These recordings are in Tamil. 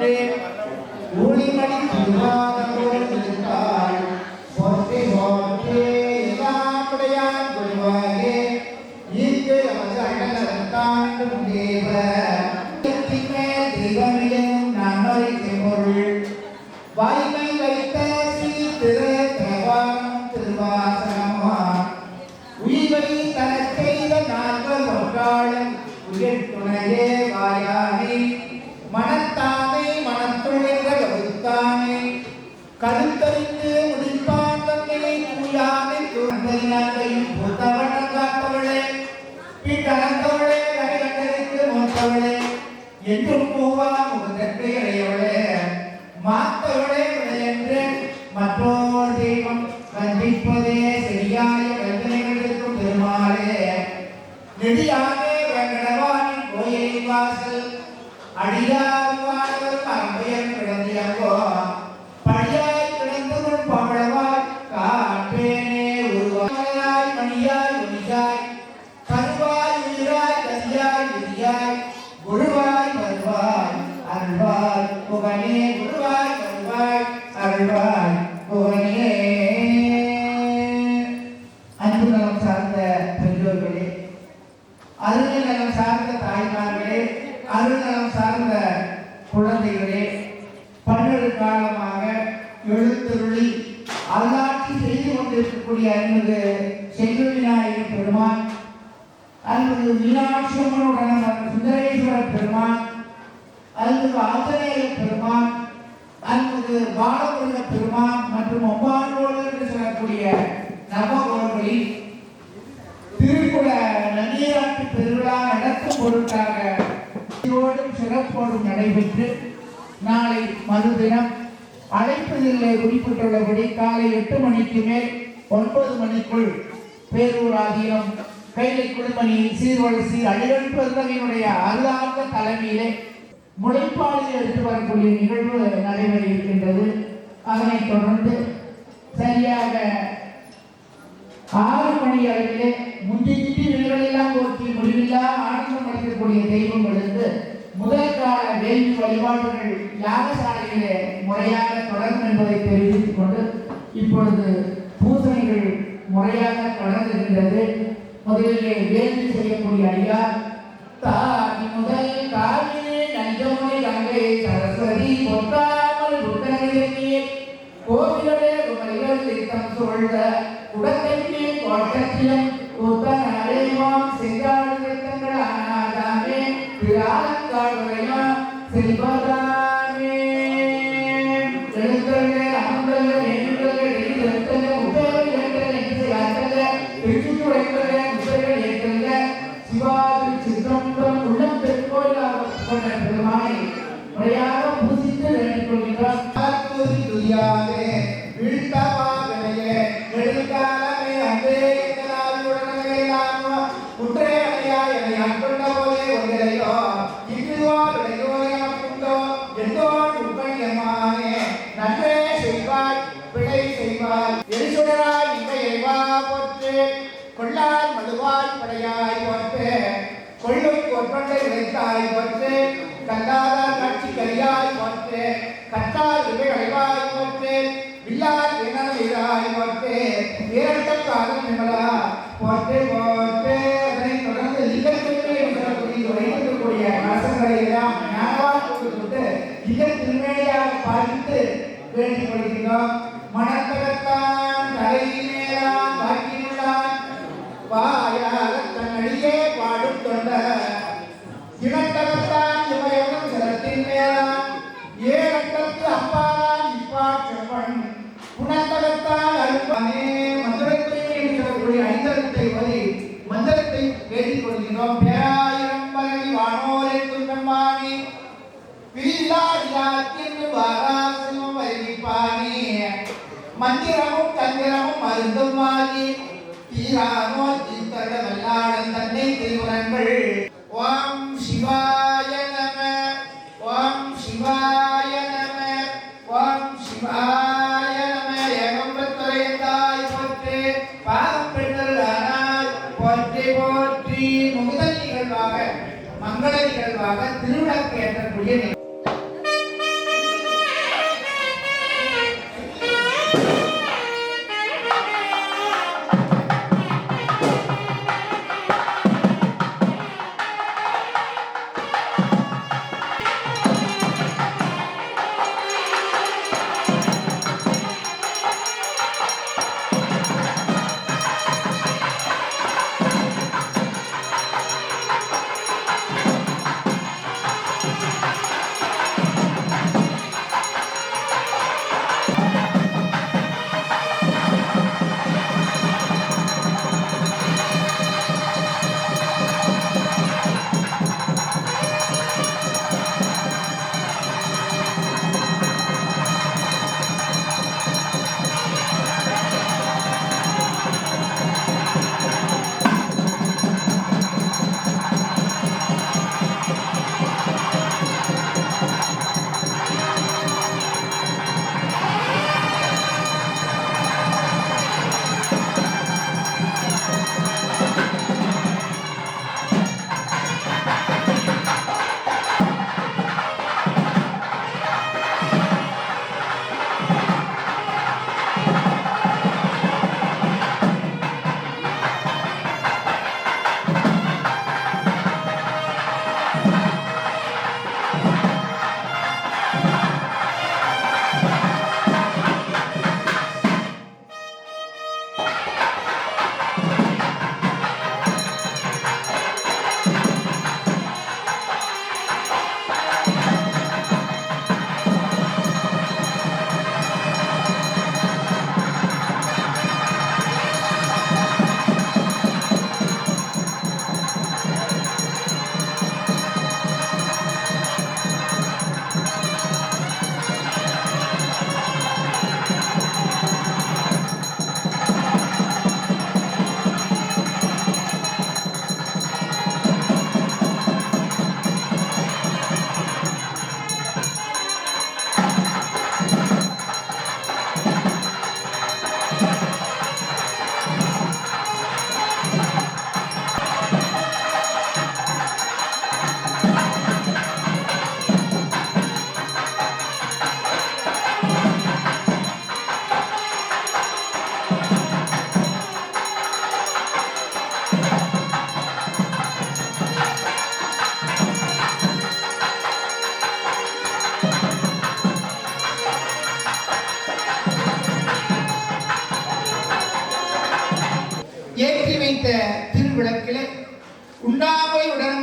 போற்றே ஊழிமணி திருவாதோடு திருத்தாள் போற்றே போற்றே எல்லாமுடையான் குருவாயே ஈர்க்கு நமது அண்ணலத்தான் தேவ மேல் தெய்வமிலும் நன்மை பொருள் வாய்மை வைத்த திரு தேவாரம் திருவாசகமான் உயிரை தன செய்த நாங்கள் ஒன்றாளும் உயிர் துணையே வாயானே மனத்தானே மனத்துழைந்த கருத்தானே கருத்தறிந்து முடிப்பான் தன்னை தூயானே தூண்டையும் புத்தவனம் காத்தவளே பின்னவளே கரைகண்டறிந்து மோத்தவளே என்றும் பூவா முகத்தை அடையவளே மாத்தவளே என்று மற்றோர் தெய்வம் கண்டிப்பதே சரியாய கல்வினைகளுக்கும் பெருமாளே நெடியானே வெங்கடவானின் கோயில் வாசல் அடியார் வாழ்வர் அம்பையர் கிடந்தியங்கோ படியாய் கிடந்தவன் பவளவாய் காற்றேனே உருவாய் மணியாய் ஒளியாய் கருவாய் உயிராய் கதியாய் விதியாய் குருவாய் வருவாய் அருள்வாய் புகனே குருவாய் வருவாய் அருள்வாய் புகனே. அன்பு நலம் சார்ந்த பெற்றோர்களே, அருள் நலம் சார்ந்த தாய்மார்களே, அருள் நலம் சார்ந்த குழந்தைகளே, பன்னெடு காலமாக எழுத்தருளி அல்லாட்சி செய்து கொண்டிருக்கக்கூடிய அன்பு செல்வ விநாயகர் பெருமான், அன்பு மீனாட்சி அம்மனுடன் சுந்தரேஸ்வர பெருமான், அன்பு ஆஞ்சநேய பெருமான், அன்பு பாலமுருக பெருமான் மற்றும் ஒம்பாண்டோடு என்று சொல்லக்கூடிய நவகோள்களில் திருக்குட நன்னீராட்டு பெருவிழா நடத்தும் பொருட்டாக சிறப்போடும் நடைபெற்று நாளை மறுதினம் அழைப்பதிலே குறிப்பிட்டுள்ளபடி காலை 8 மணிக்கு மேல் 9 மணிக்குள் பேரூர் ஆதீனம் கைலை குழுமணி சீர்வரிசை அடிகள் பெருந்தகையினுடைய அருளார்ந்த தலைமையிலே முளைப்பாடில் எடுத்து வரக்கூடிய நிகழ்வு நடைபெற இருக்கின்றது. அதனைத் தொடர்ந்து சரியாக 6 மணி அளவிலே முந்திட்டு நிலைகளெல்லாம் போற்றி முடிவில்லா ஆனந்தம் அளிக்கக்கூடிய தெய்வங்களுக்கு முதல் கால வேள்வி வழிபாடுகள் யாகசாலையிலே முறையாக தொடரும் என்பதை தெரிவித்துக் கொண்டு இப்பொழுது பூசணைகள் முறையாக தொடர்ந்திருக்கிறது. முதலிலே வேள்வி செய்யக்கூடிய அடியார் தாதி முதல் காவிரி நஞ்சமுனை கங்கை சரஸ்வதி பொற்றாமல் புத்தகத்திலே கோவிலே குமரிகள் தீர்த்தம் சொல்ல உடற்கைக்கு கோட்டத்திலும் உத்தன அடைவாம் செங்காடு தங்கள் ஆனாதாமே திராலங்காடுரையா செல்வதாமே எழுத்தல்ல அமர்ந்தல்ல ஏற்றல்ல எழுத்தல்ல உத்தரவு ஏற்றல்ல இசையாற்றல்ல திருச்சுரைத்தல்ல முசைகள் ஏற்றல்ல சிவாஜி சித்தம்பரம் உள்ளம் பெருக்கோயிலாக கொண்ட பெருமானை முறையாக பூசித்து வேண்டிக் கொள்கிறார். துதியாதே வீழ்த்தமாகலையே நெடுங்காலமே அன்றே எங்களால் உடனேயாமோ குற்றே அடையாய் என்னை அன்புண்ட போதே ஒன்றையோ இங்குவாருடையோ எனக்குண்டோ எந்தோ உண்மையமானே நன்றே செய்வாய் பிழை செய்வாய் எரிசுடராய் இவையை வா போற்று கொள்ளாய் மழுவாய் படையாய் போற்று கொள்ளும் கொற்றொன்றை விளைத்தாய் போற்று கல்லாதார் காட்சி கரியாய் போற்று கற்றால் இவை அழிவாய் போற்று வில்லார் வீராய் போற்று வீரட்டம் காலம் நிமலா போற்று போற்று. அதனைத் தொடர்ந்து லிங்கத்திற்கு வைத்திருக்கக்கூடிய ரசங்களை எல்லாம் ஞானவால் கொடுத்து லிங்க திருமேனியாக பாதித்து வேண்டிக் கொள்கிறோம். மனத்தகத்தான் தலையினேதான் வாக்கியுள்ளான் வாயாக தன்னடியே பாடும் தொண்ட இனத்தகத்தான் இமயமும் சிரத்தின் மேலான் ஏழட்டத்து அப்பாதான் இப்பாட் செப்பன் புனத்தகத்தான் அழுப்பானே. மந்திரத்தை சொல்லக்கூடிய ஐந்தரத்தை வரி மந்திரத்தை வேண்டிக் கொள்கிறோம். பேராயிரம் பகை வானோரை துன்பம்பானே பிரில்லாடியாத்தின் வாராசிமும் வைப்பானே மந்திரமும் தந்திரமும் மருந்தும் ஆகி தீரானோ தீர்த்தட வல்லாளன் தன்னை திருவுரங்கள். ஓம் சிவாய நம ஓம் சிவாய நம ஓம் சிவாய நம. ஏகம்பத்துறையந்தாய் போற்று பாதம் பெற்றல் போற்றி போற்றி. முகுதல் நிகழ்வாக மங்கள நிகழ்வாக திருவிழாக்கு ஏற்றக்கூடிய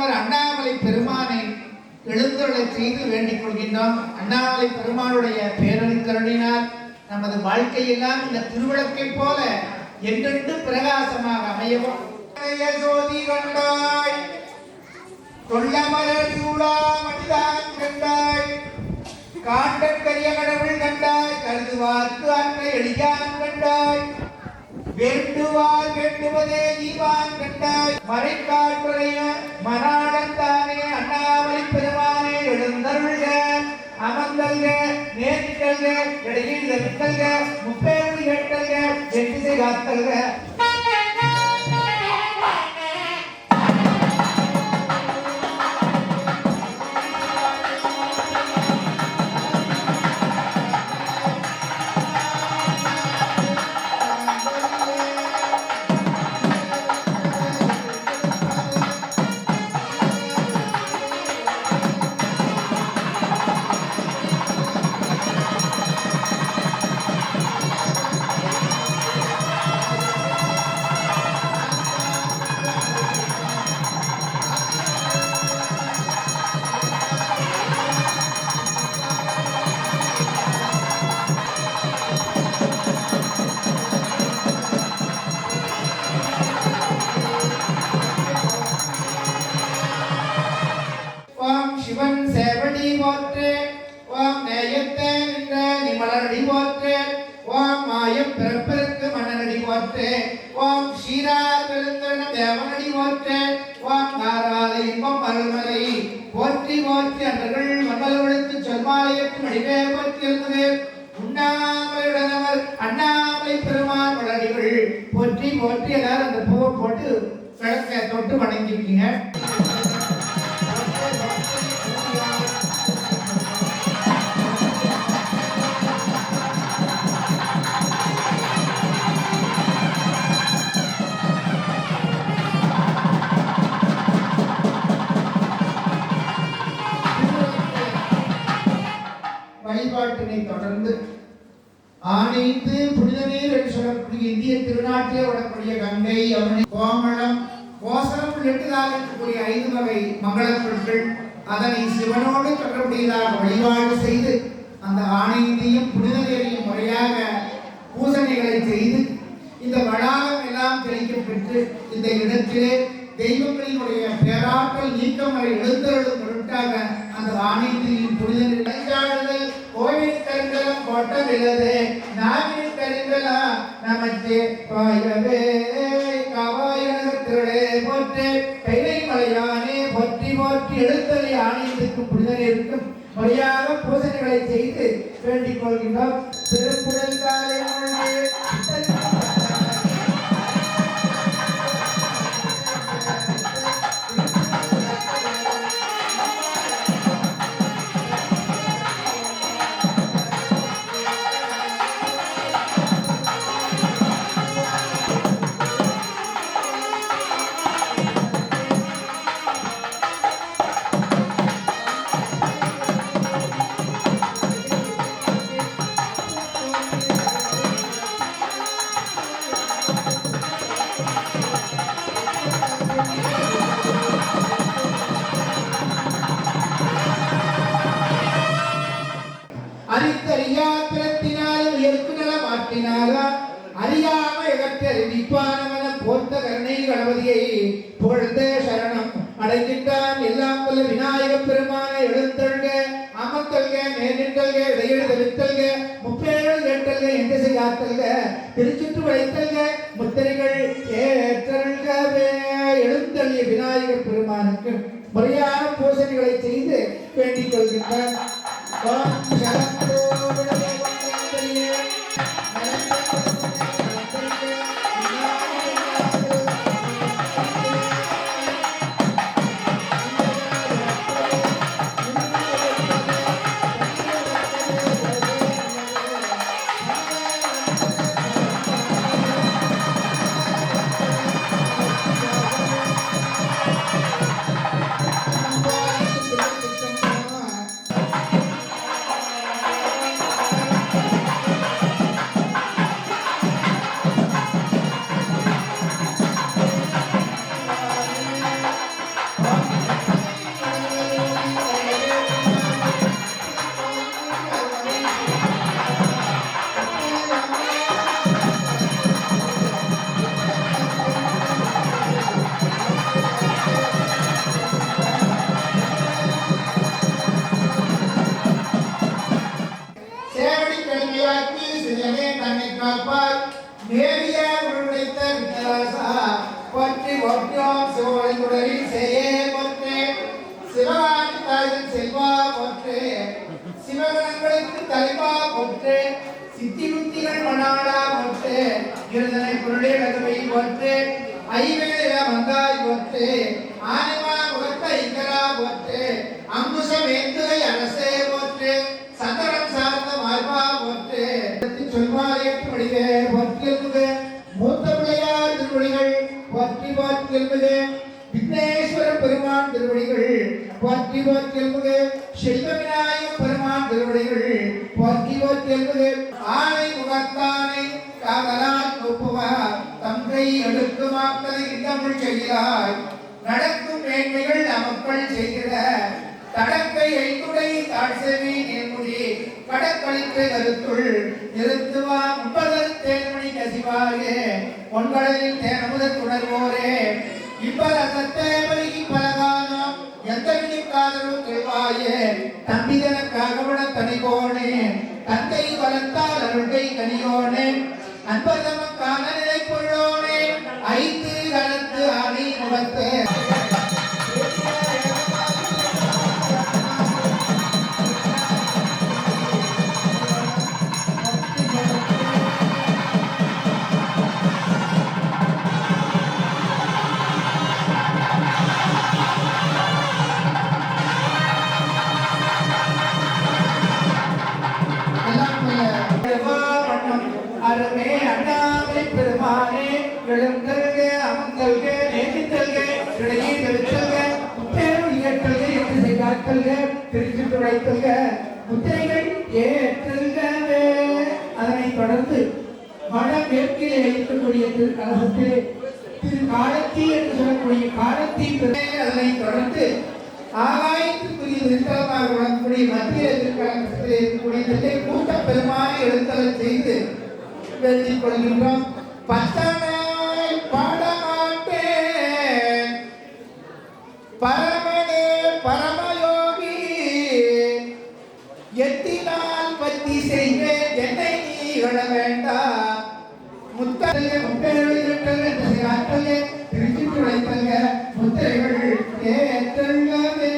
அவர் அண்ணாமலை பெருமானை எழுந்தருளச் செய்து வேண்டிக் கொள்கின்றோம். அண்ணாமலை பெருமானுடைய பேரருக்கருளினால் நமது வாழ்க்கையெல்லாம் இந்த திருவிளக்கை போல என்றென்று பிரகாசமாக அமையவும். ஜோதி கண்டாய் கொள்ளமலர் சூடா மனிதான் கண்டாய் காண்டற்கரிய கடவுள் கண்டாய் கருதுவார்க்கு அன்றை எளியான் கண்டாய் வேண்டுவார் வேண்டுவதே ஈவான் கண்டாய் மறைக்காட்டுடைய மனாடத்தானே அண்ணாமலை பெருமானே எழுந்தருள்க அமர்ந்தல்க நேரிட்டல்க இடையில் தவித்தல்க முப்பேறு கேட்டல்க எட்டிசை காத்தல்க. சிவன் சேவடி போற்றே ஓம் நேயத்தே நின்ற நிமலடி போற்றே ஓம் மாயம் பிறப்பிற்கு மன்னனடி போற்றே ஓம் ஸ்ரீரார் பெருந்தன தேவனடி போற்றே ஓம் நாராத இன்பம் அருள்மலை போற்றி போற்றி அன்றர்கள் மன்னலவழுத்து சொல்மாலையற்று மடிவே போற்றி இருந்தது உண்ணாமலுடனவர் அண்ணாமலை பெருமான் வளடிகள் போற்றி போற்றி எல்லாரும் அந்த பூவை போட்டு விளக்க தொட்டு வணங்கிருக்கீங்க. வழிபாட்டினை தொடர்ந்து ஆணைத்து புனித நீர் என்று சொல்லக்கூடிய இந்திய திருநாட்டிலே விடக்கூடிய கங்கை யமுனை கோமளம் கோசலம் உள்ளிட்டதாக இருக்கக்கூடிய 5 வகை மங்களப் பொருட்கள் அதனை சிவனோடு தொடர்புடையதாக வழிபாடு செய்து அந்த ஆணையத்தையும் புனித நீரையும் முறையாக பூசணைகளை செய்து இந்த வளாகம் எல்லாம் தெளிக்கப் பெற்று இந்த இடத்திலே தெய்வங்களினுடைய பேராற்றல் நீக்கம் வரை எழுந்தருளும் பொருட்டாக அந்த ஆணையத்தின் புனித நீர் கோவில் கருங்கலம் கோட்டமில்லது நாவின் கருங்கலா நமக்கு பாயவே கவாயனே போற்றே கைலை மலையானே போற்றி போற்றி எழுத்தலை ஆணையத்துக்கு புனிதனேற்கும் முறையாக பூசணைகளை செய்து வேண்டிக் கொள்கின்றோம். திருப்புடல் காலை அறியாத்திரத்தினாலும் ஏற்குநல மாற்றினாரா அறியாம எகற்ற அறிவிப்பானவன போர்த்த கருணை கணபதியை புகழ்ந்த சரணம் அடைகின்றான். எல்லாம் வல்ல விநாயக பெருமானை எழுந்தல்க அமர்த்தல்க நேரிட்டல்க இடையெழு தவிர்த்தல்க முப்பேழு ஏற்றல்க எந்திசை காத்தல்க திருச்சுற்று வைத்தல்க முத்திரைகள் ஏற்றல்கவே எழுந்தல்க விநாயக பெருமானுக்கு முறையான பூசணைகளை செய்து வேண்டிக் கொள்கின்றான். காப்பாய் மேவிய உருளைத்த விநாசா போற்றி போற்றியோம் சிவவழித்துடரில் செய்யே போற்றே சிவகாமி தாயின் செல்வா போற்றே சிவகணங்களுக்கு தலைவா போற்றே சித்தி புத்திகள் மணாளா போற்றே இருதனை பொருளே கதவை போற்றே ஐவேல மந்தாய் போற்றே ஆனிமா முகத்த இங்கரா போற்றே அங்குச வேந்துகை அரசே போற்றே சந்தனம் சார்ந்த மார்பா போற்றே சொல்வாயற்று வடிவே போற்றியல்முக மூத்த பிள்ளையார் திருவடிகள் போற்றி போற்றியல்முக விக்னேஸ்வர பெருமான் திருவடிகள் போற்றி போற்றியல்முக செல்வ விநாயக பெருமான் திருவடிகள் போற்றி போற்றியல்முக ஆனை முகத்தானை காதலால் ஒப்புவார் தங்கை எடுக்குமாக்கதை இந்தமிழ் செய்கிறாய் நடக்கும் மேன்மைகள் நமக்கள் செய்கிற தடக்கை ஐந்துடை தாழ்செவி நேர்முடி கடற்கழித்து கருத்துள் நிறுத்துவா முப்பதல் தேன்மணி கசிவாயே பொன்கடலில் தேனமுதல் உணர்வோரே இப்பரசத்தே பருகி பலகாலம் எந்த விழிக்காதலும் கேள்வாயே தம்பிதனக்காகவன தனிகோனே தந்தை வளர்த்தால் அருள்கை கனியோனே அன்பதமக்கான நிலை பொருளோனே ஐந்து கலத்து அணி முகத்தே அருமே அண்ணாமலை பெருமானே எழுந்தல்க அமர்ந்தல்க நேசித்தல்க இடையே பெருத்தல்க முத்தேறு ஏற்றல்க என்று செய்தார்கள்க திருச்சி துடைத்தல்க முத்திரைகள் ஏற்றல்கவே. அதனைத் தொடர்ந்து வடமேற்கிலே இருக்கக்கூடிய திருக்கலசத்திலே திரு காலத்தி என்று சொல்லக்கூடிய காலத்தி அதனைத் தொடர்ந்து ஆகாயத்திற்குரிய திருத்தலமாக வழங்கக்கூடிய மத்திய திருக்கலசத்திலே இருக்கக்கூடிய நெல்லை கூட்ட பெருமானை எழுத்தல் செய்து வெற்றிக் கொள்கின்றோம். பத்தனை பாடமாட்டேன் பரமனே பரமயோகி எத்தினால் பத்தி செய்வேன் என்னை நீ விட வேண்டாம். முத்தலைய முத்தலை திருச்சி துடைத்தல்க முத்திரைகள் ஏற்றல்கவே.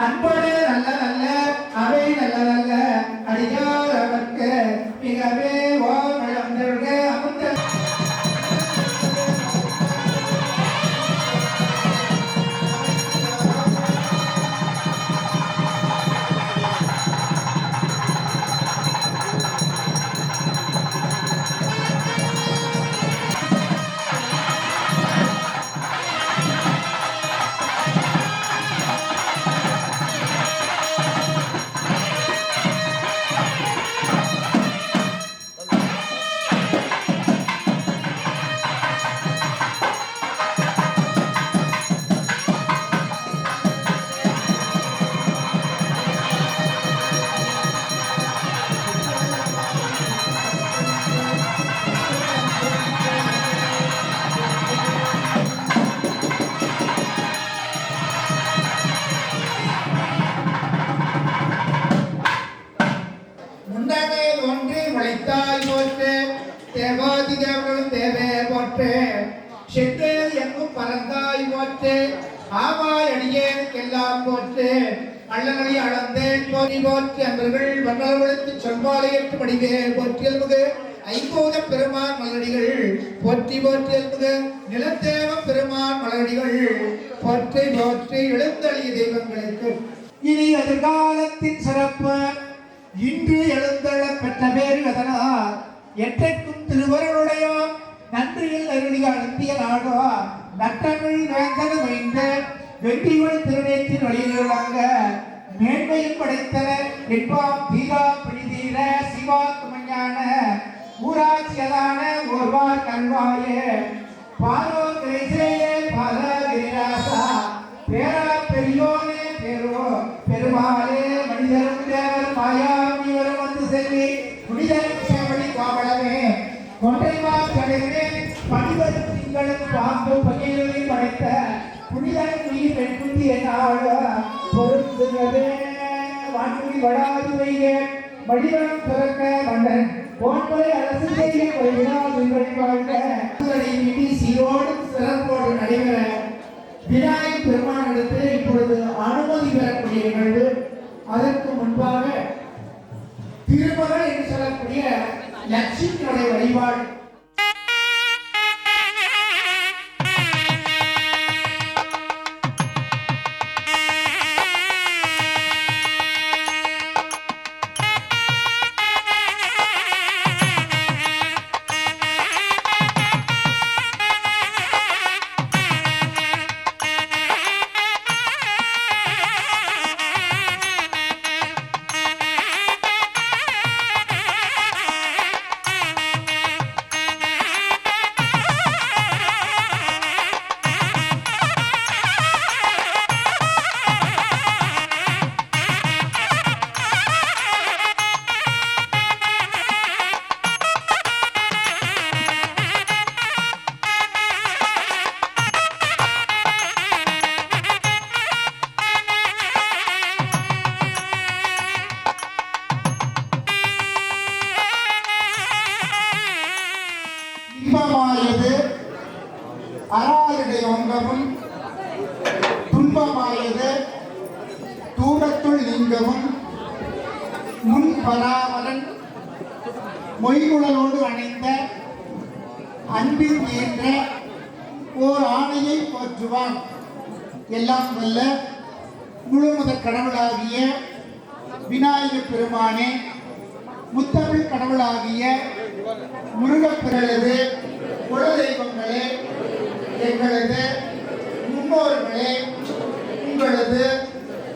அன்போடு நல்ல நல்ல அவை நல்ல நல்ல அடியார் அவர்க்கு மிகவே ஓமழந்தல்க அமுத்த தேவாதி தேவர்களும் தேவே போற்றே சென்றேது எங்கும் பறந்தாய் போற்றே ஆவாய் அடியேனுக்கெல்லாம் போற்றே அள்ளநடி அளந்தேன் போற்றி போற்றி அன்பர்கள் வண்ணவளுக்கு சொல்வாலையற்று படிவே போற்றியல்முக ஐம்பூத பெருமான் மலரடிகள் போற்றி போற்றியல்முக நிலத்தேவ பெருமான் மலரடிகள் போற்றி போற்றி எழுந்தளிய தெய்வங்களுக்கு இனி எதிர்காலத்தின் சிறப்பு இன்று எழுந்தள பெற்ற பேரு அதனால் எட்டைக்கும் திருவருடைய நன்றியில் அருளிய அழுத்திய நாடோ நற்றமிழ் வேந்தன வைந்து வெற்றிகள் திருநேற்றின் வழியிலாங்க மேன்மையும் படைத்தன என்பாம் தீரா பிடிதீர சிவா துமஞான ஊராட்சியதான ஒருவார் கல்வாயே பாரோ கிரேசே பாலகிரிராசா பேரா பெரியோனே பேரோ பெருமாளே மனிதரும் தேவர் மாயாமி வரும் வந்து செல்வி புனிதரும் சேவடி காவலமே கொன்றைவா கடலே பணிவரும் திங்களும் பாம்பு பகைகளை படைத்த புனிதன் உயிர் பெண்குட்டி என்னாள பொருந்துகவே வான்குடி வடாது வைக வடிவம் பிறக்க கண்டன் போன்களை அரசு செய்ய வாழ்க சீரோடு சிறப்போடு நடைபெற விநாயகர் பெருமானிடத்து இப்பொழுது அனுமதி பெறக்கூடிய நிகழ்வு. அதற்கு முன்பாக திருமகள் என்று சொல்லக்கூடிய லட்சுமியுடைய வழிபாடு. இன்பமாயது அறாருடைய ஒங்கமும் துன்பமாயது தூரத்துள் நீங்கவும் முன் பராமரன் மொய்குழலோடு அணைந்த அன்பில் ஏற்ற ஓர் ஆணையை போற்றுவான். எல்லாம் வல்ல முழுமுத கடவுளாகிய விநாயகப் பெருமானே, முத்தமிழ் கடவுளாகிய முருகப்பிறகு குலதெய்வங்களே, எங்களது முன்னோர்களே, உங்களது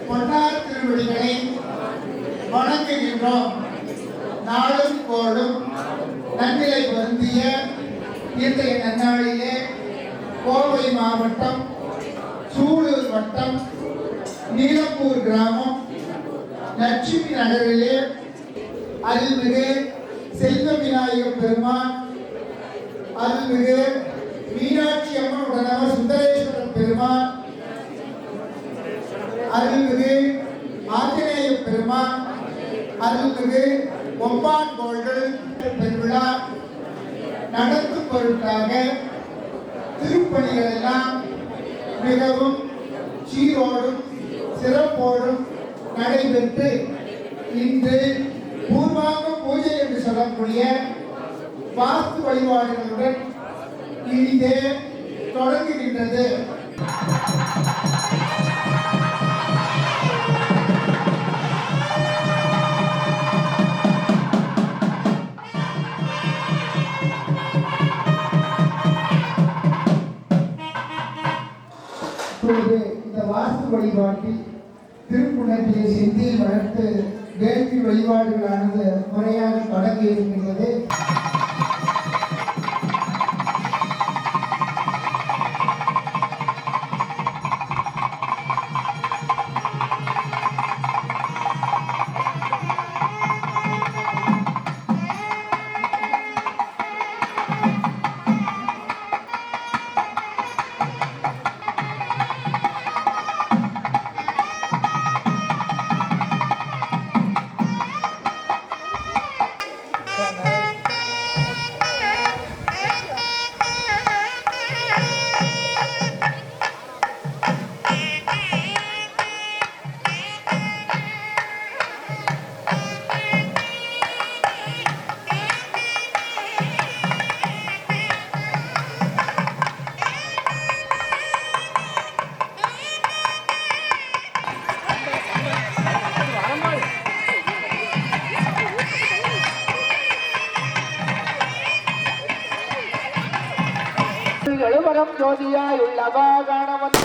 பொன்னார் திருவடிகளை வணங்குகின்றோம். நாளும் கோளும் நன்னிலை பொருந்திய இன்றைய நன்னாளிலே கோவை மாவட்டம் சூலூர் வட்டம் நீலப்பூர் கிராமம் லட்சுமி நகரிலே அருள்மிகு செல்வ விநாயகர் பெருமான், அருள்மிகு மீனாட்சி அம்மன் உடனவர் சுந்தரேஸ்வரர் பெருமான், அருள்மிகு ஆஞ்சநேய பெருமான், அருள்மிகு ஒம்பான் கோள்கள் பெருவிழா நடத்தும் பொருட்டாக திருப்பணிகள் எல்லாம் மிகவும் சீரோடும் சிறப்போடும் நடைபெற்று இன்று பூர்வாங்க பூஜை என்று சொல்லக்கூடிய வாஸ்து வழிபாடுகளுடன் இனிதே தொடங்குகின்றது. இந்த வாஸ்து வழிபாட்டில் திருப்புணர்ச்சியை செந்தில் வளர்த்து வேள்வி வழிபாடுகளானது முறையாக தொடங்கி இருக்கின்றது. எழுபரம் ஜோதியாயுள்ளவா காணவன்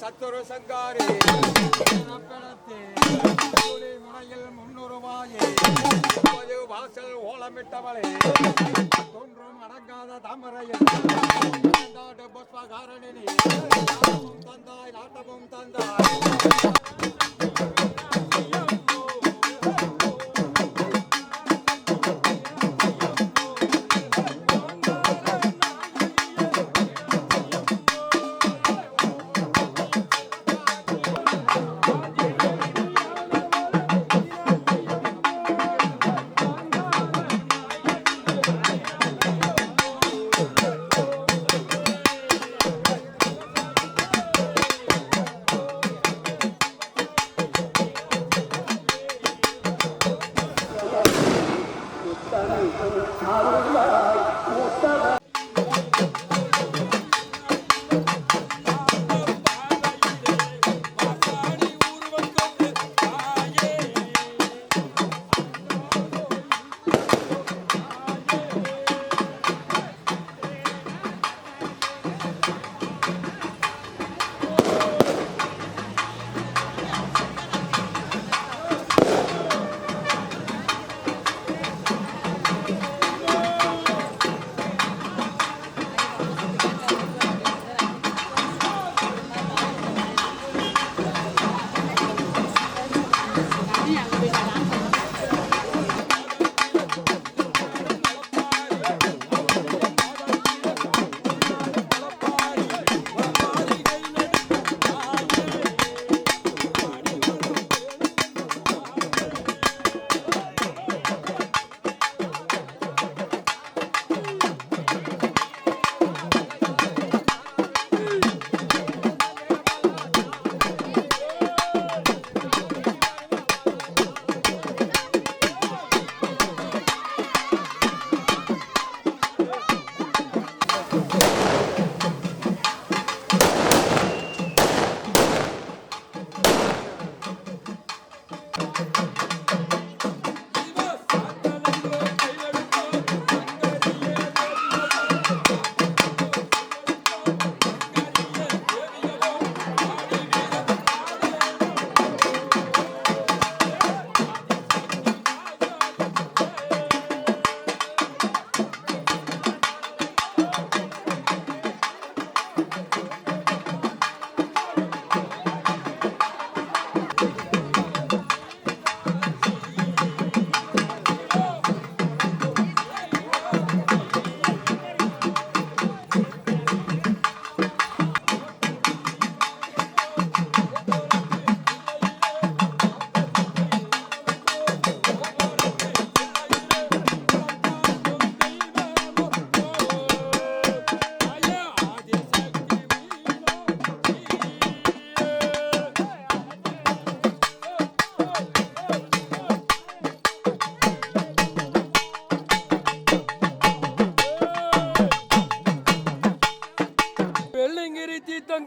சத்துரு சங்காரி முனையில் முன்னுருவாயே வாசல் ஓலமிட்டவளே தோன்றும் அடங்காத தாமரையில் புஷ்பகாரணினி தந்தாய் நாட்டமும் தந்தாய்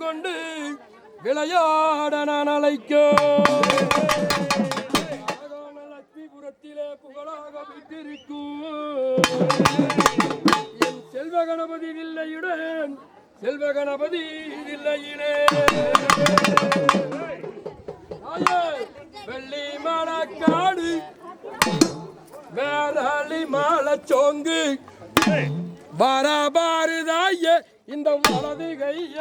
கொண்டு விளையாட நான் அழைக்கோ லட்சுமிபுரத்திலே புகழாக விட்டிருக்கும் என் செல்வ கணபதி வில்லையுடன் செல்வ கணபதி வில்லையிலே வெள்ளி மணக்காடு வேரளி மாலச்சோங்கு பாராபாருதாய இந்த வலது கைய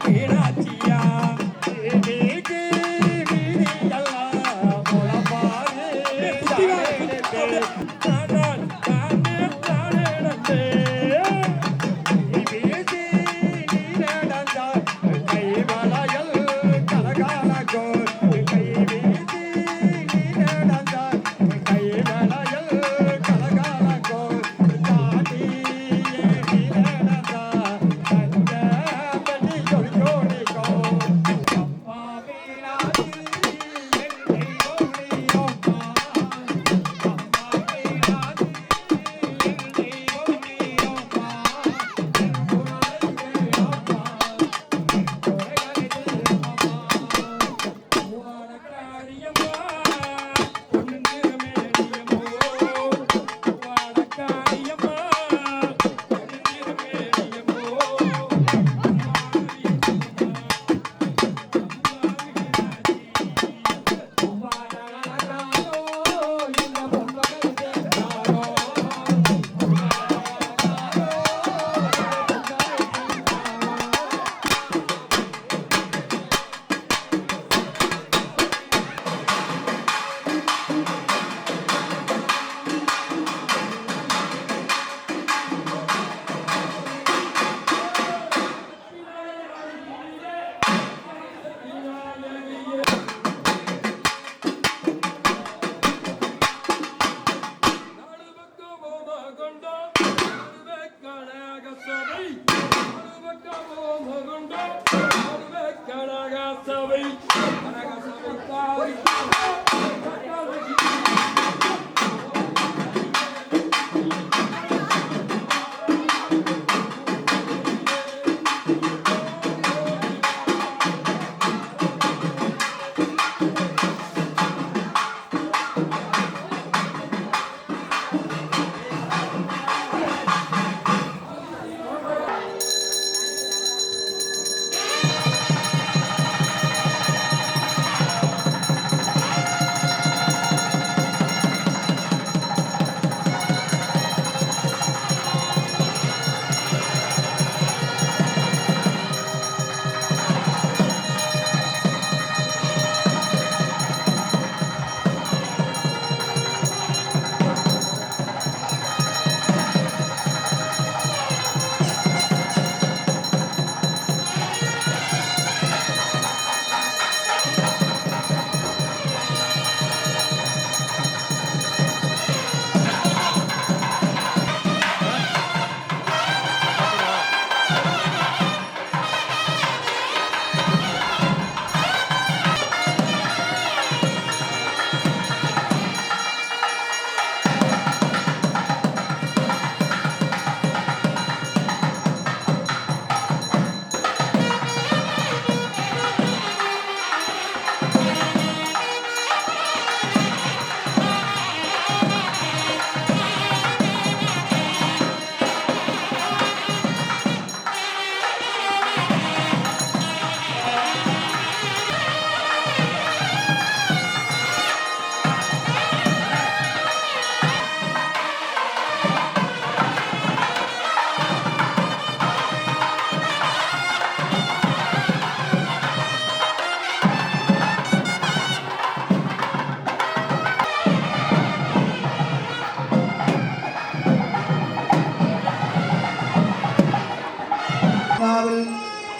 மீனாட்சியா வீதி வீதியெல்லாம் முளப்பாரி தானே நான் தானே தானே நம்பே வீதி நீ நடந்தால் கை வளையல் கலகாலகோ கை வீதி நீ நடந்தால் கை வளையல் கலகாலகோ தாடி நீ நடந்தால் அந்த பண்ணி ஜோடிக்கோ அம்மா வீராதி என்னை ஓடியோம்மா அம்மா வீராதி என்னை ஓடியோம்மா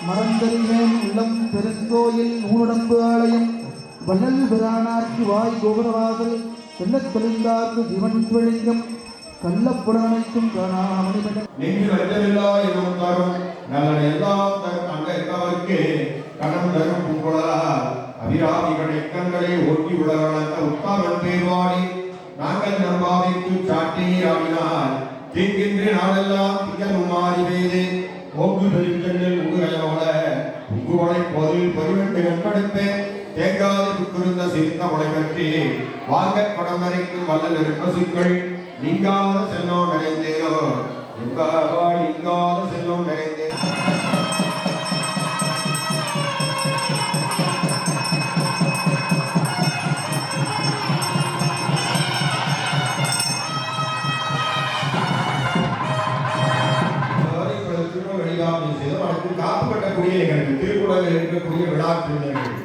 மறந்தறிவேன் உள்ளம் பெருங்கோயில் ஊனுடம்பு ஆலயம் வள்ளல் பிரானார்க்கு வாய் கோபுரவாசல் செல்லத் தெளிந்தார்க்கு சிவன் விழிங்கம் கள்ளப்புடனைக்கும் காணாமணிபெண் நின்று வஞ்சமில்லா எனும் தரும் நல்லன எல்லாம் தரும் அங்க இருக்கவர்க்கு கணம் தரும் பூங்குழலால் அபிராமிகள் எக்கங்களை ஓட்டி உலகளந்த உத்தாமன் பேர்வாடி நாங்கள் நம்பாவைக்கு சாட்டி ஆடினால் தீங்கின்றி நாளெல்லாம் திங்கள் மாறி பெய்து ஓங்கு பெருங்கண்ணில் உங்குகையோட உங்குவளை போதில் பொறிவெட்டு நண்படுப்பேன் தேங்காது புக்குருந்த சிறுத்த முளை கட்டி வாங்க படம் வரைக்கும் வல்லல் இருப்பசுக்கள் நீங்காத செல்லம் நிறைந்தேனோ நீங்காத செல்லம் நிறைந்தேன் வெளியாமை செய்த சிவபெருமானுக்கு காப்பு கட்டக்கூடிய நிகழ்வு திருக்குறளில் இருக்கக்கூடிய விழா திருநிகழ்வு.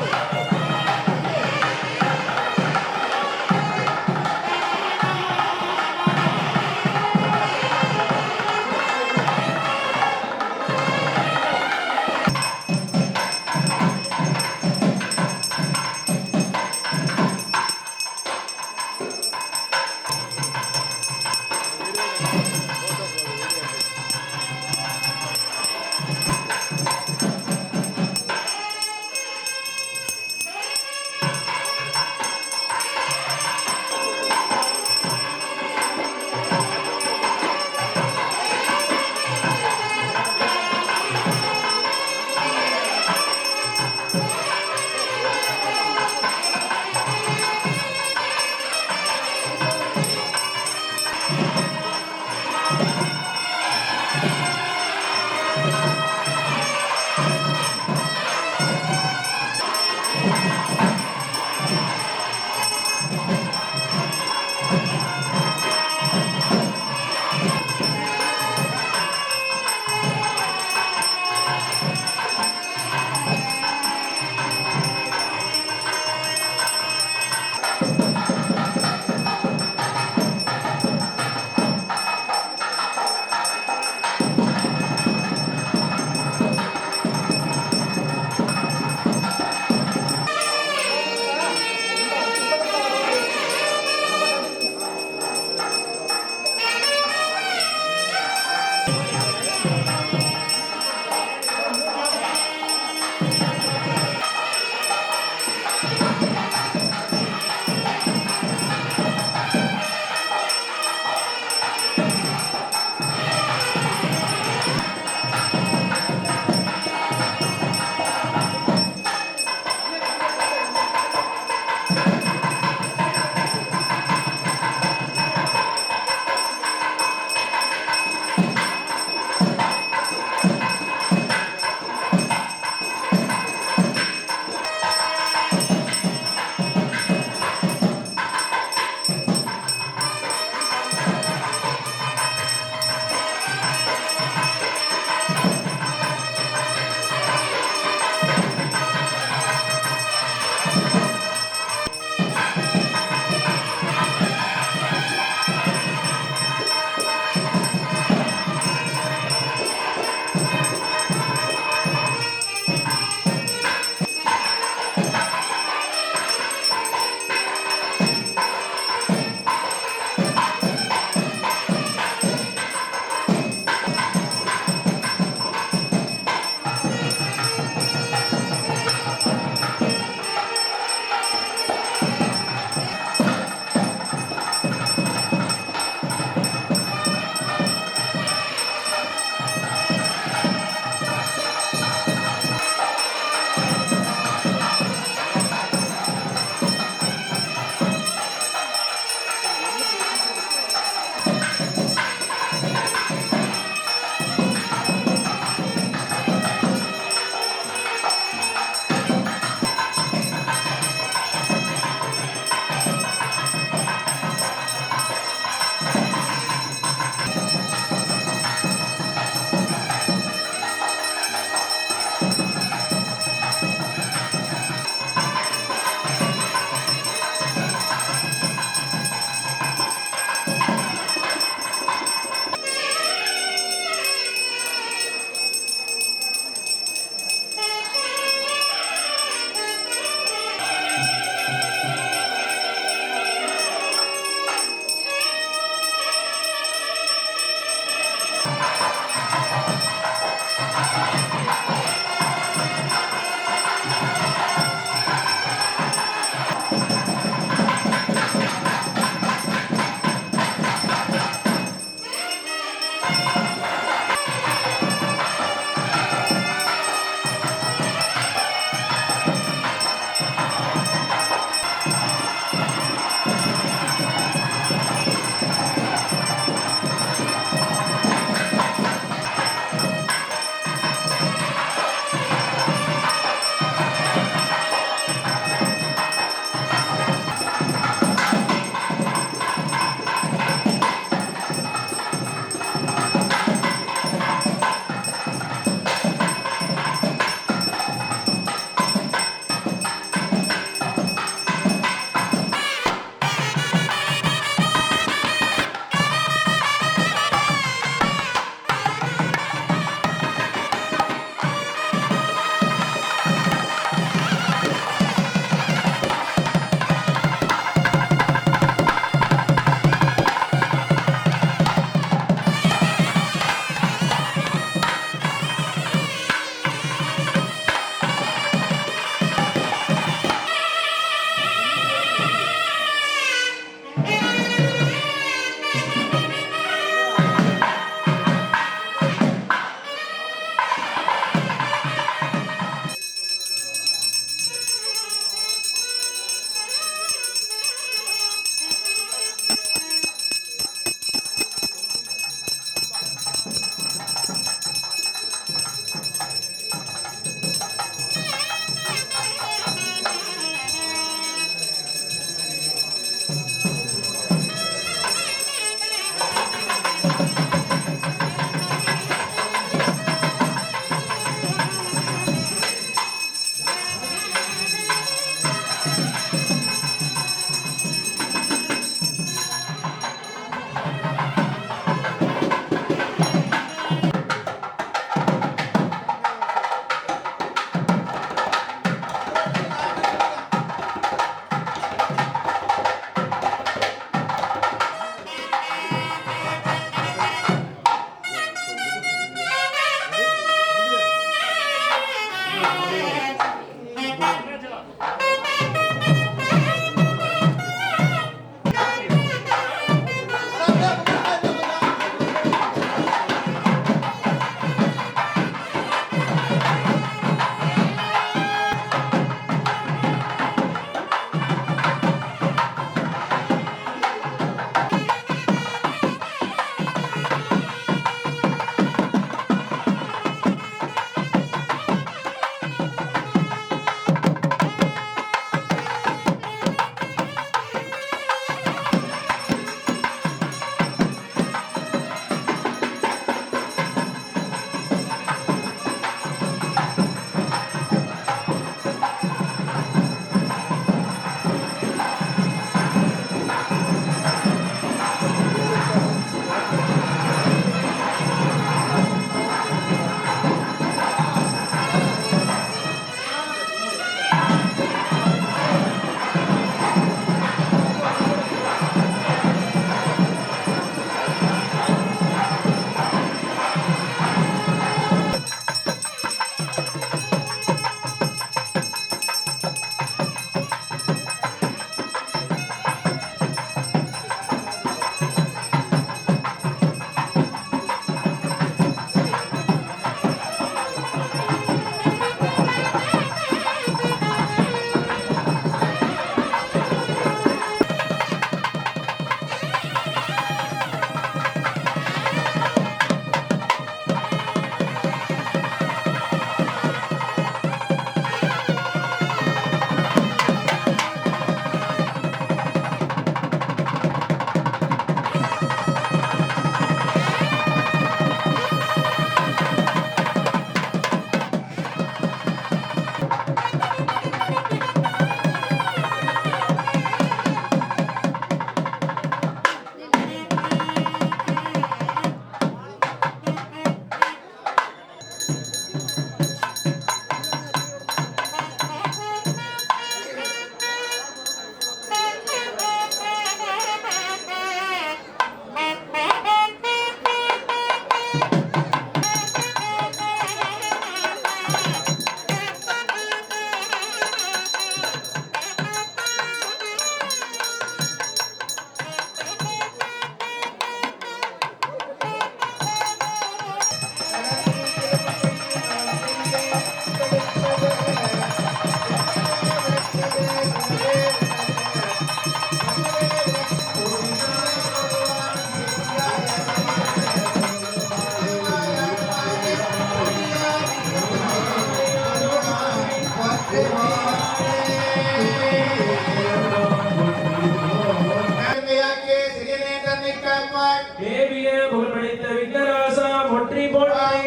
தேவிய புகழ்படைத்த விக்னராசா போற்றி போற்றி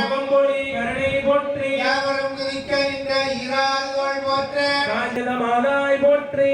முகம்பொழி கருணை போற்றி காஞ்சனமானாய் போற்றி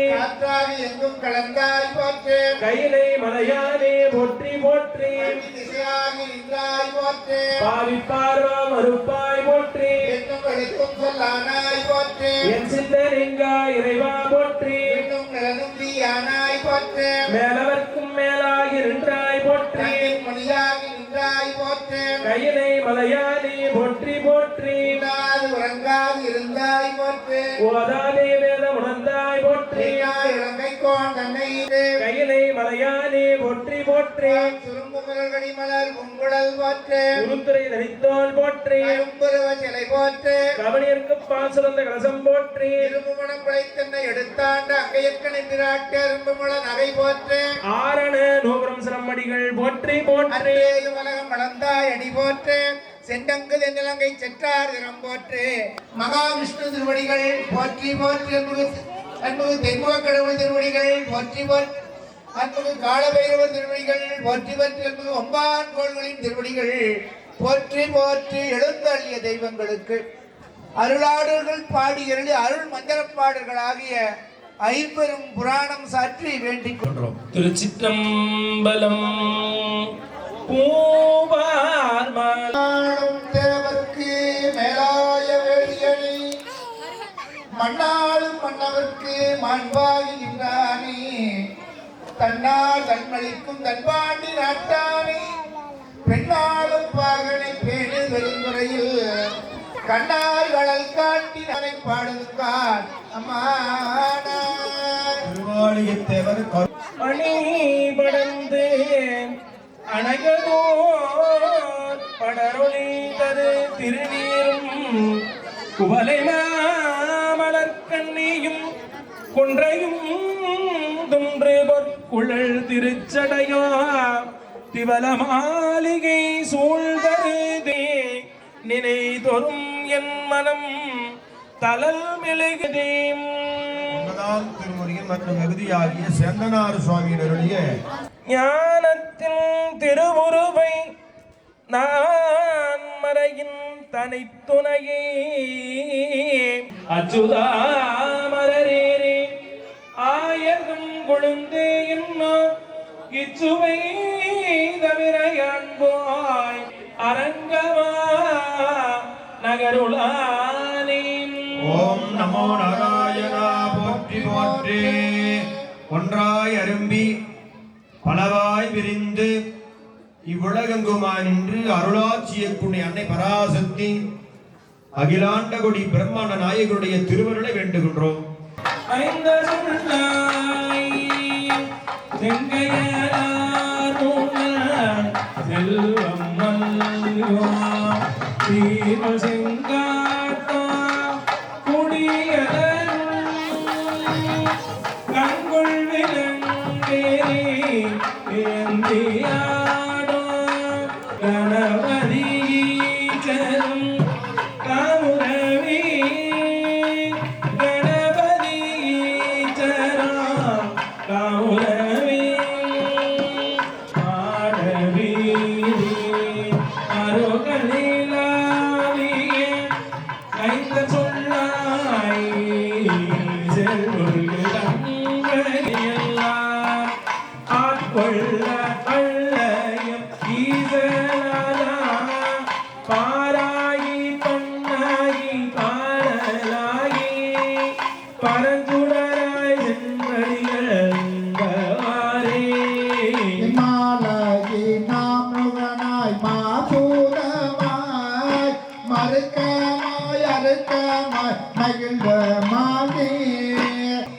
எங்கும் கலந்தாய் போற்று கைலை மலையானே போற்றி போற்றி திசையாகி நின்றாய் போற்று பாவிப்பார்வா மறுப்பாய் போற்றி என்னும் வெளிக்கும் சொல்லானாய் போற்று என் சிந்தனிங்கா இறைவா போற்றி இன்னும் நிலனும் தீயானாய் போற்று மேலவர்க்கும் மேலாகி நின்றாய் போற்றி கண்ணின் மணியாகி நின்றாய் போற்று கையிலை மலையானே போற்றி போற்றி உண்ணாது உறங்காது இருந்தாய் போற்று ஓதாதே வேத உணர்ந்தாய் போற்றி இளங்கைக்கோன் தன்னை கையிலை மலையானே போற்றி போற்றி சுருங்குமலர்கடி மலர் உங்குழல் போற்று உருத்துறை தனித்தோல் போற்றி அரும்புருவ சிலை போற்று கவனியர்க்கு பாசுரந்த கலசம் போற்றி இரும்புமணம் குலைத்தன்னை எடுத்தாண்ட அங்கையற்கனை பிராட்டு அரும்புமுள நகை போற்று ஆரண நோபுரம் சிரமடிகள் போற்றி போற்றி அன்றேது உலகம் வளர்ந்தாய் அடி போற்று செண்டங்கு தென்னிலங்கை செற்றார் திறம் போற்று மகாவிஷ்ணு திருவடிகள் போற்றி போற்றி அன்புகு தென்முக கடவுள் திருவடிகள் போற்றி போற்றி அன்புகு காலபைரவர் திருவடிகள் போற்றி போற்றி அன்புகு ஒம்பான் கோள்களின் திருவடிகள் போற்றி போற்றி எழுந்தள்ளிய தெய்வங்களுக்கு அருளாளர்கள் பாடி அருளி அருள் மந்திரப்பாடல்கள் ஆகிய ஐம்பெரும் புராணம் சாற்றி வேண்டிக் கொண்டோம். திருச்சிற்றம்பலம் பூவார் மண்ணாளும் தேவர்க்கு மேலாய வேடியணி மண்ணாளும் மன்னவர்க்கு மாண்பாகின்றானே தன்னால் தன்மளிக்கும் தன்பாண்டி நாட்டானே பெண்ணாளும் பாகனை பேணி பெருந்துறையில் கண்ணார்களல் காட்டினரை பாடுங்கான் அம்மான திருவாளியத்தேவர் அணி படர்ந்து அணையதோ படரொளி தரு திருநீரும் குவலை மலர்கண்ணியும் கொன்றையும் துன்று பொற்குழல் திருச்சடையோ திவல மாளிகை சூழ்தருதே நினை தொரும் என் மனம் தளல் மெழுகுதேம். ஒன்பதாம் திருமுறையின் மற்றும் மிகுதியாகிய சேந்தனார் சுவாமியினருடைய ஞானத்தின் திருவுருவை நான் மறையின் தனித்துணையே அச்சுதாமரரேரே ஆயர்தம் கொழுந்தே என்னோ இச்சுவை தவிர அன்போய் அரங்கமா நகருளானே. ஓம் நமோ நாராயணா போற்றி போற்றி. ஒன்றாய் அரும்பி பலவாய் விரிந்து இவ்வுலகெங்குமாய் நின்று அருளாட்சியக்குடி அன்னை பராசக்தி அகிலாண்ட கொடி பிரம்மாண்ட நாயகருடைய திருவருளை வேண்டுகின்றோம். ஐந்த சொல்லாய் செங்கையராருணர் செல்வம் மல்லுவா தீர்வு செங்காட்டா குடியதருள் கண்கொள் விலங்கேரி ஏந்தியாடோ கணபதி ஈச்சரும் காமுரவி கணபதி ஈச்சரம் காமுரவி ஆடவீதி அருகலிலாவிய ஐந்த சொல்லாய் செல்வெல்லாம் ஆட்கொள்ள அள்ளையம் ஈசனானா பாராயி பண்ணாயி பாடலாயி பரந்துடராய் சென்றடிகளே. மாலகி நாமுகனாய் மாசூரமாய் மறுக்கமாய் அறுக்கமாய் மகிழ்ந்த மாலே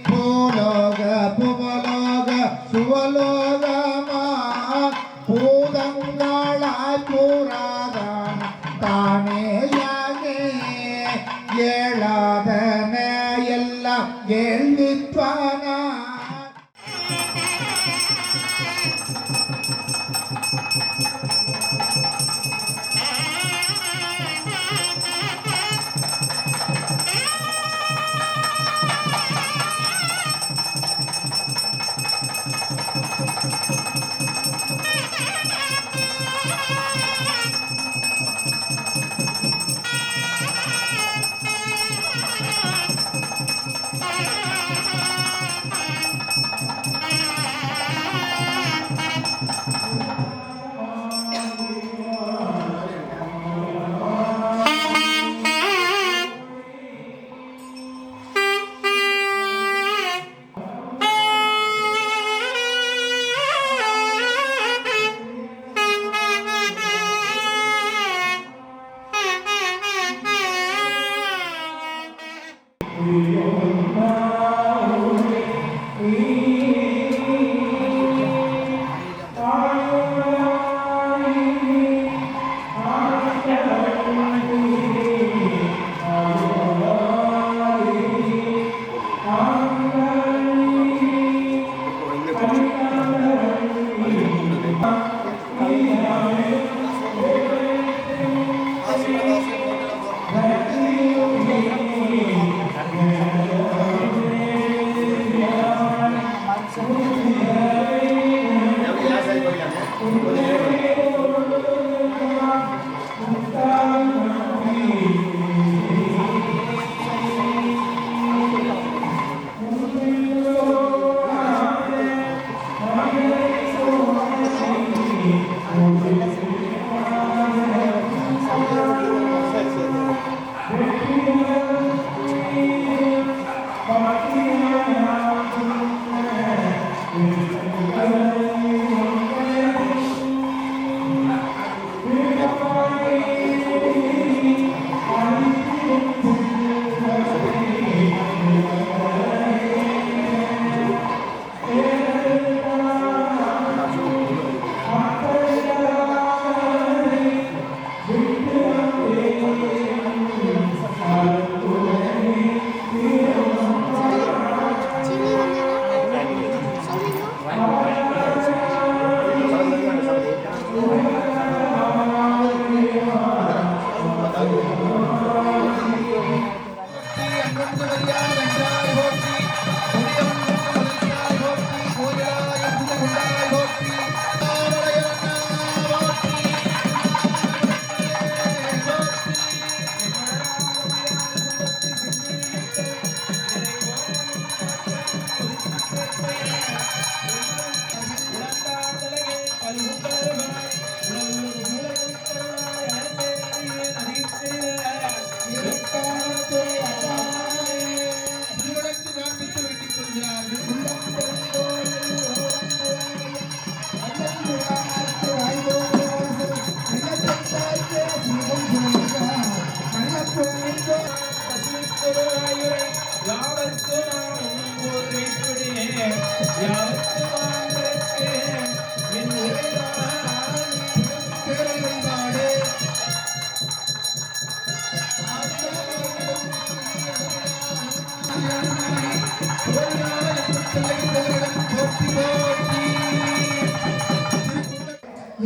பூலோக புவலோக சுவலோகமா பூதங்களாய் பூராதான் தானேயாகே ஏழாதன எல்லாம் கேள்விப்பானா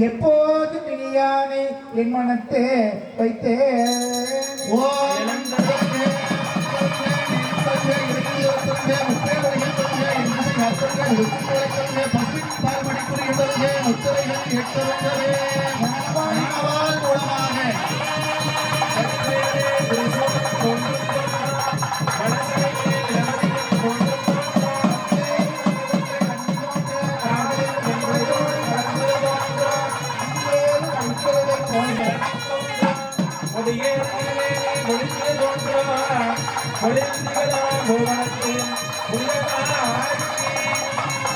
எப்போது பிணியானை என் மனத்தே வைத்தேன் ஓ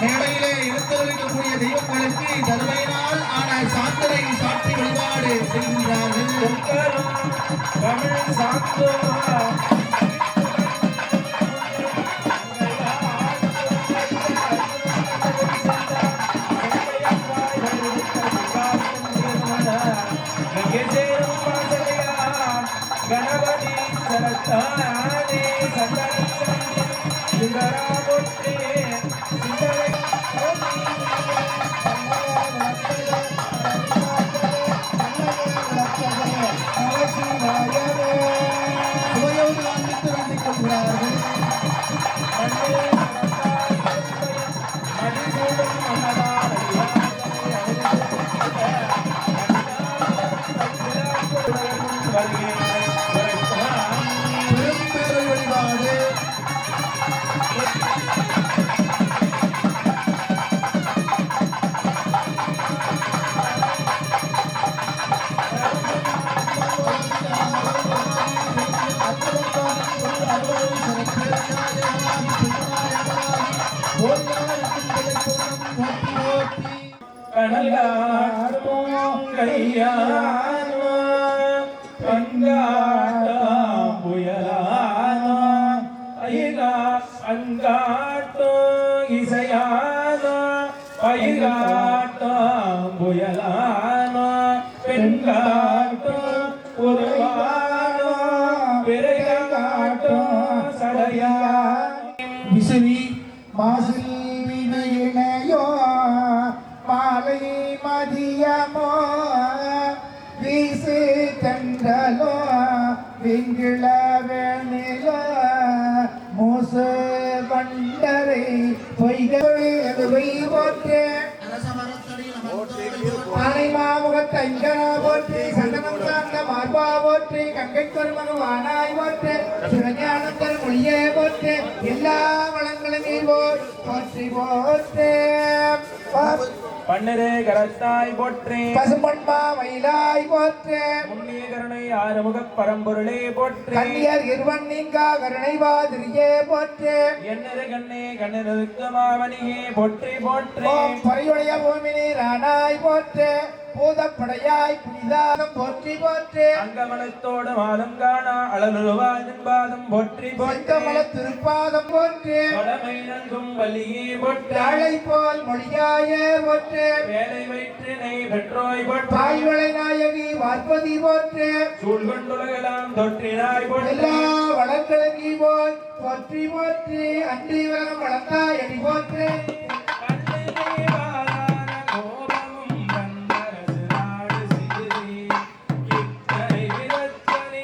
மேடையிலே இருத்தவர்களுக்குரிய தெய்வங்களுக்கு தருமையினால் ஆனால் சாந்தரை சாற்றி வழிபாடு செய்கின்றார்கள். கணபதி சரத்தானே சுந்தராபுற்றே சுந்தரை சுவையோடு வாங்கித்து வேண்டிக் கொள்கிறார்கள். பெரும்பேரை வழிபாடு கனலாடும் கையானோ பங்காட்டம் புயலானோ ஐகா அங்காட்டோ இசையானோ பயிராட்டம் புயலானோ பெண்காட்டோ உருவானோ பிறைகாட்டோ சடையா விசிறி மாசில் வினையினையோ மாலை மதியமோ வீசு கண்டலோ வெங்கிள வேணிலோ மூசு பண்டரை பொய்கவை போற்றே ஆனை மாமுகத்தை இங்கனா போற்றி சந்தனம் சார்ந்த மார்பா போற்றி கங்கை கருமகவானாய் போற்றி சிவஞானந்தர் மொழியே போற்றி எல்லா வளங்களும் போற்றி போற்றே பன்னரே கரத்தாய் போற்றே பசுமண்மா மயிலாய் போற்றே முன்னிய கருணை ஆறுமுகப் பரம்பொருளே போற்றே கண்ணியர் இருவன் நீங்கா கருணை மாதிரியே போற்றே என்னரு கண்ணே கண்ணருக்கு மாமணியே போற்றி போற்றே ஓம் பரியுடைய பூமினி ராணாய் போற்றே பூதப்படையாய் புனிதாகம் போற்றி போற்றே அங்கமலத்தோடு மாதம் காணா அழலுருவாயின் பாதம் போற்றி போற்றே செங்கமல திருப்பாதம் போற்றே வடமை நன்கும் வலியே போற்றே தாழை போல் மொழியாயே போற்றே வேலை வயிற்றினை பெற்றோய் போற்றே தாய்வளை நாயகி வார்பதி போற்றே சூழ்கொண்டுலகலாம் தொற்றினாய் போற்றே எல்லா வளர்கிழங்கி போய் போற்றி போற்றி அன்றி உலகம் வளர்த்தாய் அடி போற்றே கண்ணிலே வாரான கோபமும் வந்தரசு நாடு செய்தி இத்தனை விரச்சனை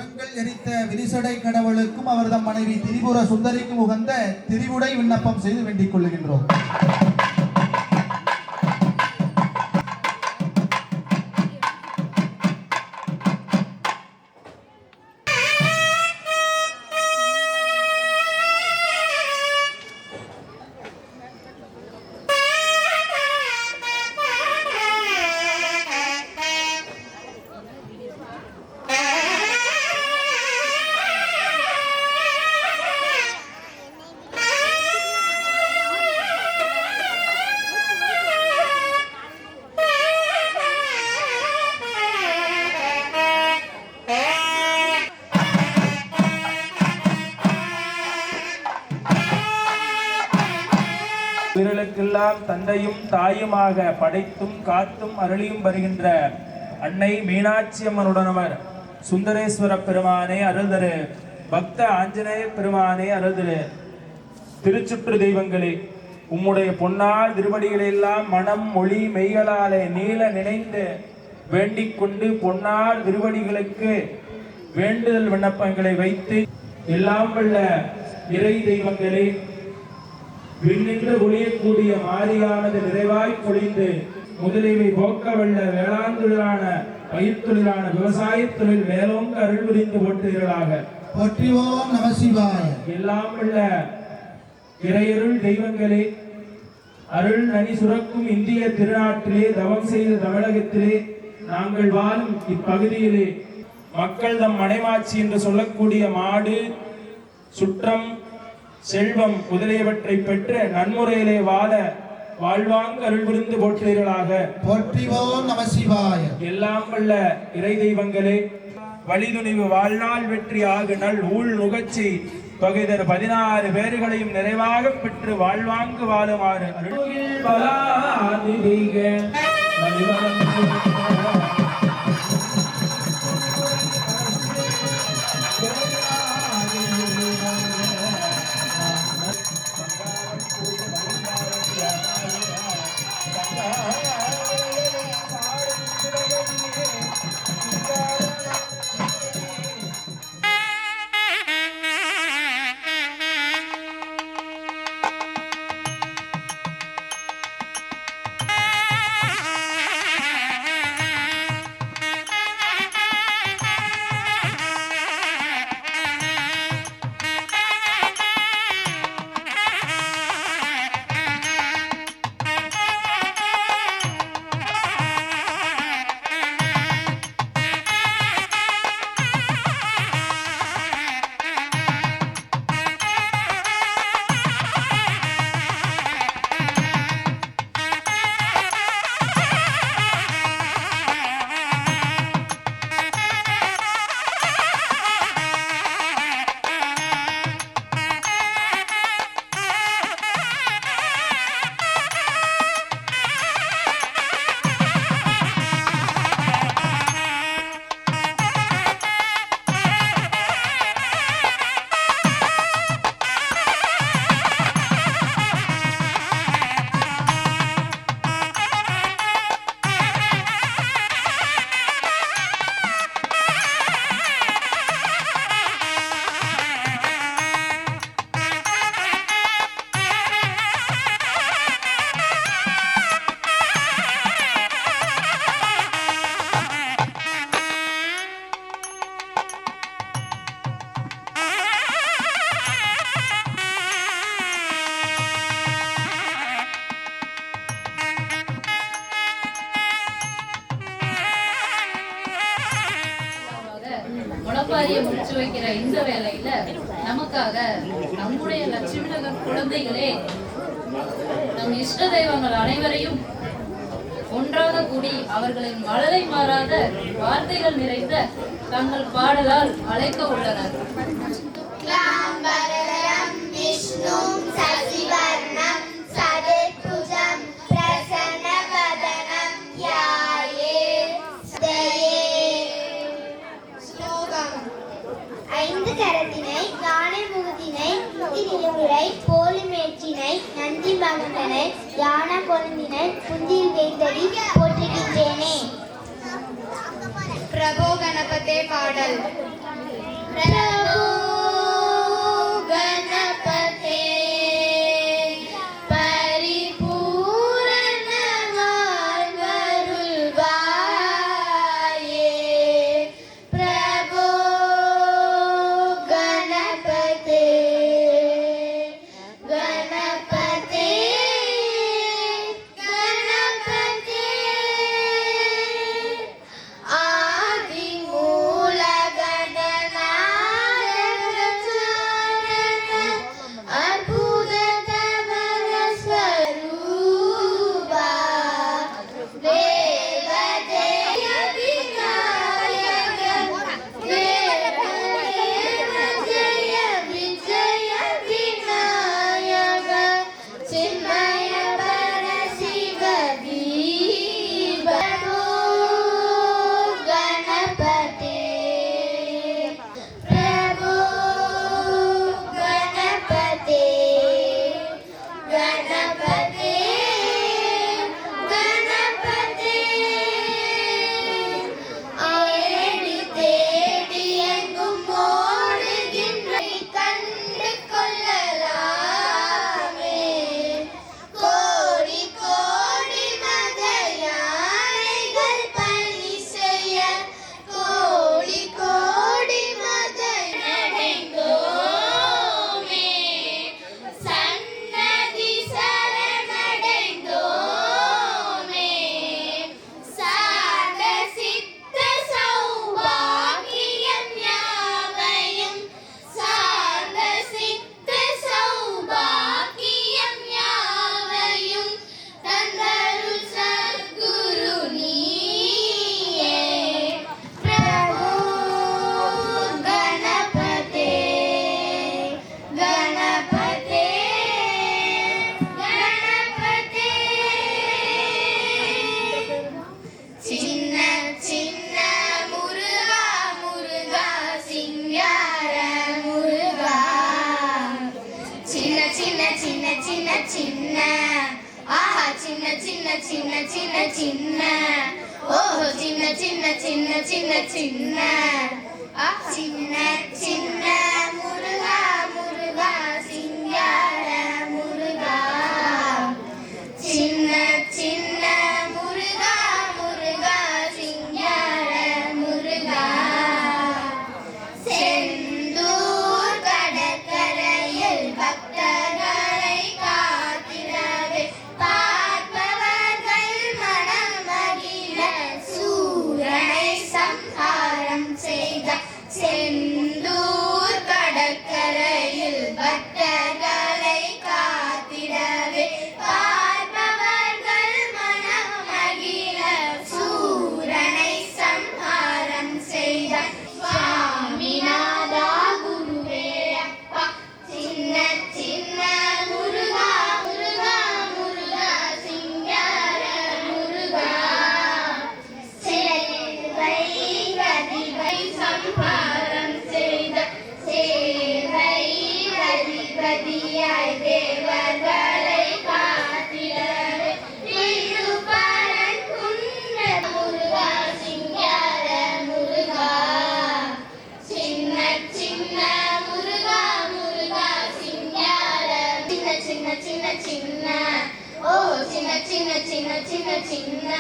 புறங்கள் எரித்த விரிசடை கடவுளுக்கும் அவர்தம் மனைவி திரிபுர சுந்தரிக்கும் உகந்த திரிவுடை விண்ணப்பம் செய்து வேண்டிக் கொள்ளுகின்றோம். உயிர்களுக்கெல்லாம் தந்தையும் தாயுமாக படைத்தும் காத்தும் அருளியும் வருகின்ற அன்னை மீனாட்சி அம்மனுடனவர் சுந்தரேஸ்வர பெருமானே அருள்தரு, பக்த ஆஞ்சநேய பெருமானே அருள்தரு. திருச்சுற்று தெய்வங்களே, உம்முடைய பொன்னார் திருவடிகளெல்லாம் மனம் மொழி மெய்களாலே நீள நினைந்து வேண்டிக் கொண்டு பொன்னார் திருவடிகளுக்கு வேண்டுதல் விண்ணப்பங்களை வைத்து எல்லாம் வல்ல இறை தெய்வங்களே, விண்ணின்று ஒளியக்கூடிய மாரியானது நிறைவாய் பொழிந்து முதலிவை போக்க வல்ல வேளாண் தொழிலான பயிர்த்தொழிலான விவசாய தொழில் மேலோங்க அருள் புரிந்து போட்டுகிறாக போற்றிவோம் நம சிவாய. எல்லாம் வல்ல இறையருள் தெய்வங்களே, அருள் நனி சுரக்கும் இந்திய திருநாட்டிலே தவம் செய்த தமிழகத்திலே நாங்கள் வாழும் இப்பகுதியிலே மக்கள் தம் மனைமாட்சி என்று சொல்லக்கூடிய மாடு சுற்றம் செல்வம் முதலியவற்றை பெற்று நன்முறையிலே வாழ வாழ்வாங்க அருள் புரிந்து போற்றுகிறாக போற்றிவோம் நம சிவாய. எல்லாம் வல்ல இறை தெய்வங்களே, வழிதுணிவு வாழ்நாள் வெற்றி ஆகு நல் ஊழ் நுகர்ச்சி தொகைதர் 16 பேர்களையும் நிறைவாக பெற்று வாழ்வாங்கு வாழுமாறு அருள்கில் பலாதிக முளப்பாரியை முடிச்சு வைக்கிற இந்த வேலையில நமக்காக நம்முடைய லட்சுமி நகர் குழந்தைகளே நம் இஷ்ட தெய்வங்கள் அனைவரையும் ஒன்றாக கூடி அவர்களின் மழலை மாறாத வார்த்தைகள் நிறைந்த தங்கள் பாடலால் அழைக்க உள்ளனர். ஐந்து கரத்தினை யானை முகத்தினை திருமுறை போலிமேற்றினை நந்தி மகந்தனை யானை கொழுந்தினை புந்தியில் வைத்தடி போற்றுகின்றேனே. பிரபோ கணபதே பாடல். பிரபோ கணபதே பரிபூரண வாழ்வருள்வாயே. பிரபோ கணபதே கணபதே கணபதே ஆதி மூல கணநாயக சரண அற்புத தவர ஸ்வரூபா தேவ ஜெய விநாயக தேவ ஜெய விஜய விநாயக சின்மய பர சிவ தீப கணபதே பிரபோ கணபதே கணபதே கணபதே ஆடி தேடி எங்கும் ஓடுகின்ற கண்டு கொள்ளலாமே. கோடி கோடி மத யானைகள் பணி செய்ய கோடி கோடி மத அடைந்தோமே. சன்னதி சரணடைந்தோமே. சாத சித்த சௌபாகியம் யாவையும் சாத சித்த சௌபாகியம் யாவையும் தந்தருள் சத்குரு நீயே. பிரபோ கணபதே கணபதே கணபதே சின்ன சின்ன முருகா முருகா சிங்கார முருகா சின்ன சின்ன சின்ன சின்ன சின்ன ஆஹா சின்ன சின்ன சின்ன சின்ன சின்ன ஓஹோ சின்ன சின்ன சின்ன சின்ன சின்ன சின்ன சின்ன முருகா முருகா சிங்கார முருகா சின்ன சின்ன முருகா முருகா சிங்கார முருகா செந்தூர் கடற்கரையில் பக்தர்களை காத்திடவே பார்ப்பவர்கள் மனம் மகிழ சூரனை சம்ஹாரம் செய்த செந்தூர் கடற்கரையில் பக்தர்களை காத்திடவே பார்ப்பவர்கள் மனம் மகிழ சூரனை சம்ஹாரம் செய்த சுவாமிநாதா குருவே அப்பா சின்ன சின்ன முருகா முருகா முருகா சிங்கார முருகா சேவை கதிவை சம்ஹாரம் செய்த சேவை கதிபதியாய் தேவர்களை காத்திடவே திருப்பரன் குன்ற முருகா சிங்கார முருகா சின்ன சின்ன முருகா முருகா சிங்கார சின்ன சின்ன சின்ன சின்ன ஓ சின்ன சின்ன சின்ன சின்ன சின்ன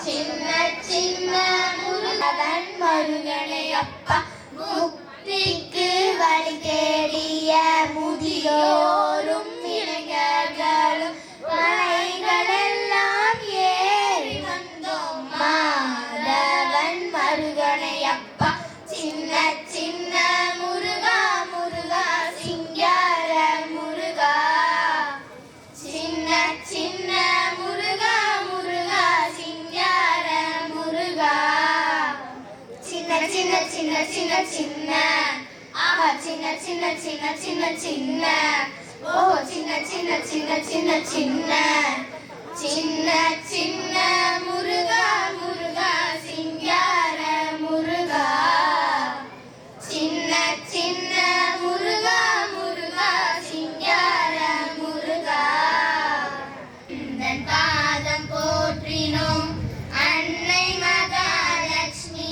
சின்ன சின்ன முருகன் மருகனை அப்பா முக்திக்கு வழி தேடிய முதியோரும் இளைஞர்களும் மலைகளெல்லாம் ஏறி வந்தோம் மாதவன் மருகனை அப்பா சின்ன சின்ன முருகா முருகா சிங்கார முருகா சின்ன சின்ன முருகா முருகா சிங்கார முருகா சின்ன சின்ன சின்ன சின்ன சின்ன ஆஹா சின்ன சின்ன சின்ன சின்ன சின்ன ஓ சின்ன சின்ன சின்ன சின்ன சின்ன சின்ன சின்ன முருகா முருகா சிங்கார முருகா சின்ன சின்ன முருகா முருகா சிங்கார முருகா பாதம் போற்றினோம் அன்னை மகாலட்சுமி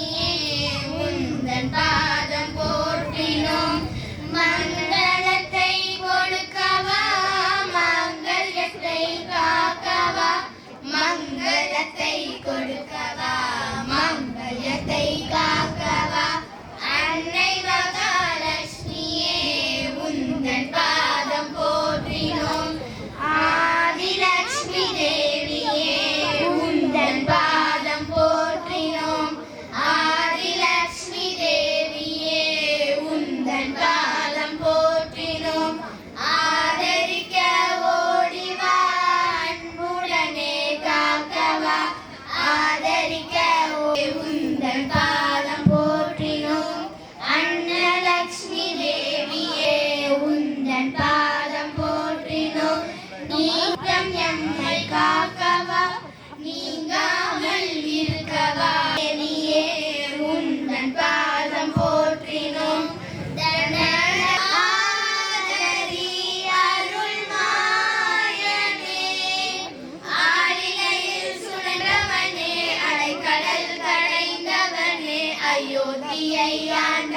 அயோத்தியை ஆண்ட